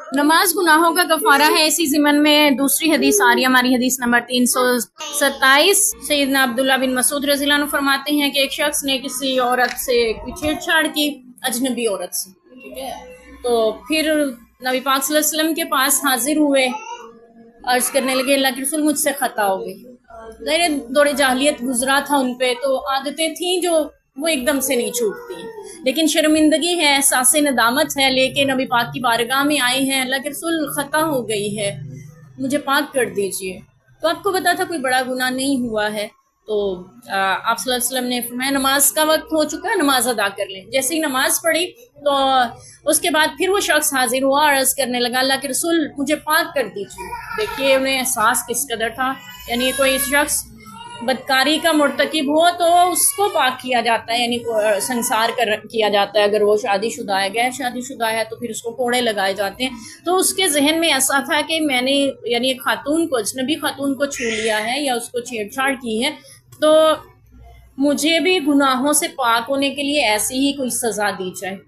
नमाज गुनाहों का कफारा है, इसी ज़िमन में दूसरी हदीस आ रही है, हमारी हदीस नंबर 327। सैयदना अब्दुल्ला बिन मसूद रज़ियल्लाहु अन्हु फरमाते हैं कि एक शख्स ने किसी औरत से छेड़छाड़ की, अजनबी औरत से, ठीक है। तो फिर नबी पाक सल्लल्लाहु अलैहि वसल्लम के पास हाजिर हुए, अर्ज करने लगे अल्लाह के रसूल मुझसे खता हो गई। दौरे जाहिलियत गुजरा था उन पे, तो आदतें थी जो वो एकदम से नहीं छूटती, लेकिन शर्मिंदगी है, एहसास नदामत है, लेके नबी पाक की बारगाह में आए हैं, अल्लाह के रसूल खता हो गई है, मुझे पाक कर दीजिए। तो आपको पता था कोई बड़ा गुनाह नहीं हुआ है। तो आप सल्लल्लाहु अलैहि वसल्लम ने फरमाया नमाज का वक्त हो चुका है, नमाज अदा कर लें। जैसे ही नमाज पढ़ी तो उसके बाद फिर वो शख्स हाजिर हुआ, अर्ज करने लगा अल्लाह के रसूल मुझे पाक कर दीजिए। देखिए उन्हें एहसास किस कदर था, यानी कोई शख्स बदकारी का मुर्तकिब हो तो उसको पाक किया जाता है, यानी संसार किया जाता है। अगर वो शादीशुदा है, गैर शादीशुदा है, तो फिर उसको कोड़े लगाए जाते हैं। तो उसके जहन में ऐसा था कि मैंने यानी एक खातून को, अजनबी खातून को छू लिया है या उसको छेड़छाड़ की है, तो मुझे भी गुनाहों से पाक होने के लिए ऐसी ही कोई सज़ा दी जाए।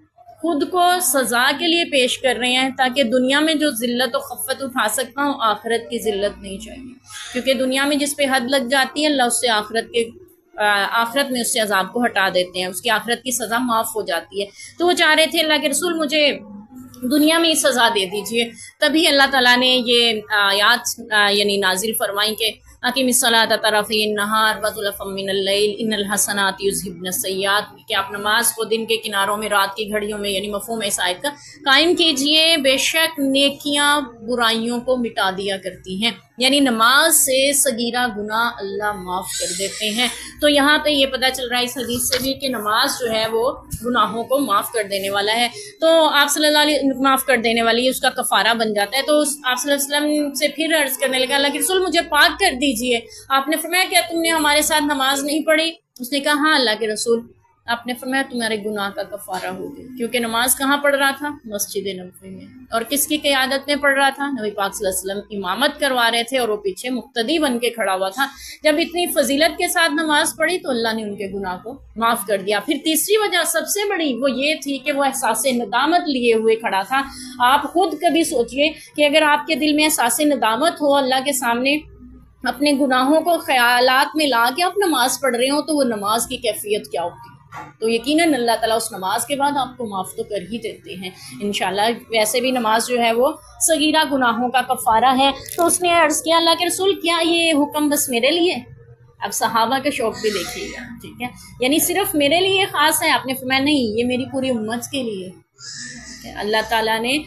खुद को सज़ा के लिए पेश कर रहे हैं ताकि दुनिया में जो ज़िल्लत व खफ़्फ़त उठा सकता हूँ, आखिरत की ज़िल्लत नहीं चाहिए, क्योंकि दुनिया में जिस पे हद लग जाती है अल्लाह उससे आखिरत में उससे अजाब को हटा देते हैं, उसकी आखिरत की सज़ा माफ़ हो जाती है। तो वो चाह रहे थे अल्लाह के रसूल मुझे दुनिया में ही सज़ा दे दीजिए। तभी अल्लाह ताला ने ये आयात यानी नाजिल फरमाई कि अक़ीमिस्सलाता तरफ़ी नहार व ज़ुलफ़म मिनल लैल इन्नल हसनात युज़हिब्न सय्यात, कि आप नमाज को दिन के किनारों में, रात की घड़ियों में, यानी मफ़हूम इस आयत का कायम कीजिए, बेशक नेकियां बुराइयों को मिटा दिया करती हैं। यानी नमाज से सगीरा गुनाह अल्लाह माफ़ कर देते हैं। तो यहाँ पे ये पता चल रहा है इस हदीस से भी कि नमाज जो है वो गुनाहों को माफ़ कर देने वाला है। तो आप सल्लल्लाहु अलैहि माफ़ कर देने वाली है, उसका कफ़ारा बन जाता है। तो आप सल्लल्लाहु अलैहि वसल्लम से फिर अर्ज करने लगा अल्लाह के रसूल मुझे पाक कर दीजिए। आपने फरमाया क्या तुमने हमारे साथ नमाज नहीं पढ़ी? उसने कहा हाँ अल्लाह के रसूल। आपने फरमाया तुम्हारे गुनाह का कफ़ारा हो गया, क्योंकि नमाज कहाँ पढ़ रहा था? मस्जिद नबवी में। और किसकी क़यादत में पढ़ रहा था? नबी पाक सल्लल्लाहु अलैहि वसल्लम इमामत करवा रहे थे और वो पीछे मुक्तदी बन के खड़ा हुआ था। जब इतनी फजीलत के साथ नमाज पढ़ी तो अल्लाह ने उनके गुनाह को माफ़ कर दिया। फिर तीसरी वजह सबसे बड़ी वो ये थी कि वो एहसास नदामत लिए हुए खड़ा था। आप खुद कभी सोचिए कि अगर आपके दिल में एहसास नदामत हो, अल्लाह के सामने अपने गुनाहों को ख्यालात में ला के आप नमाज पढ़ रहे हो, तो वो नमाज की कैफियत क्या होती है। तो यकीनन अल्लाह ताला उस नमाज के बाद आपको माफ़ तो कर ही देते हैं इंशाल्लाह। वैसे भी नमाज जो है वो सगीरा गुनाहों का कफ़ारा है। तो उसने अर्ज़ किया अल्लाह के रसूल क्या ये हुक्म बस मेरे लिए? अब सहाबा के शौक़ भी देखिएगा, ठीक है, यानी सिर्फ मेरे लिए ख़ास है? आपने फरमाया नहीं, ये मेरी पूरी उम्मत के लिए। अल्लाह ताला ने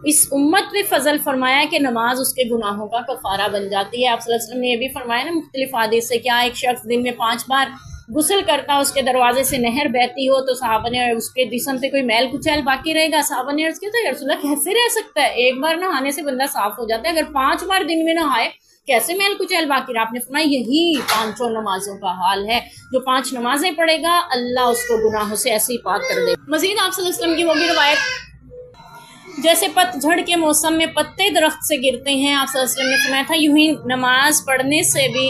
इस उम्मत पे फजल फरमाया कि नमाज उसके गुनाहों का कफ़ारा बन जाती है। आप सल्लल्लाहु अलैहि वसल्लम ने यह भी फरमाया ना मुख्तलिफ हदीस से, क्या एक शख्स दिन में 5 बार गुस्ल करता, उसके दरवाजे से नहर बहती हो, तो साहबा ने उसके जिस्म पे कोई मैल कुचैल बाकी रहेगा? साहबा ने अर्ज़ किया तो या रसूल अल्लाह कैसे रह सकता है? एक बार नहाने से बंदा साफ हो जाता है, अगर 5 बार दिन में नहाए कैसे मैल कुचैल बाकी रहा? आपने फरमाया यही 5 नमाजों का हाल है। जो 5 नमाजें पढ़ेगा अल्लाह उसको गुनाहों से ऐसे ही पाक कर दे। मज़ीद आप सल्लल्लाहु अलैहि वसल्लम की वो भी रवायत, जैसे पतझड़ के मौसम में पत्ते दरख्त से गिरते हैं, आप सल्लल्लाहु अलैहि वसल्लम ने फरमाया था यूं ही नमाज पढ़ने से भी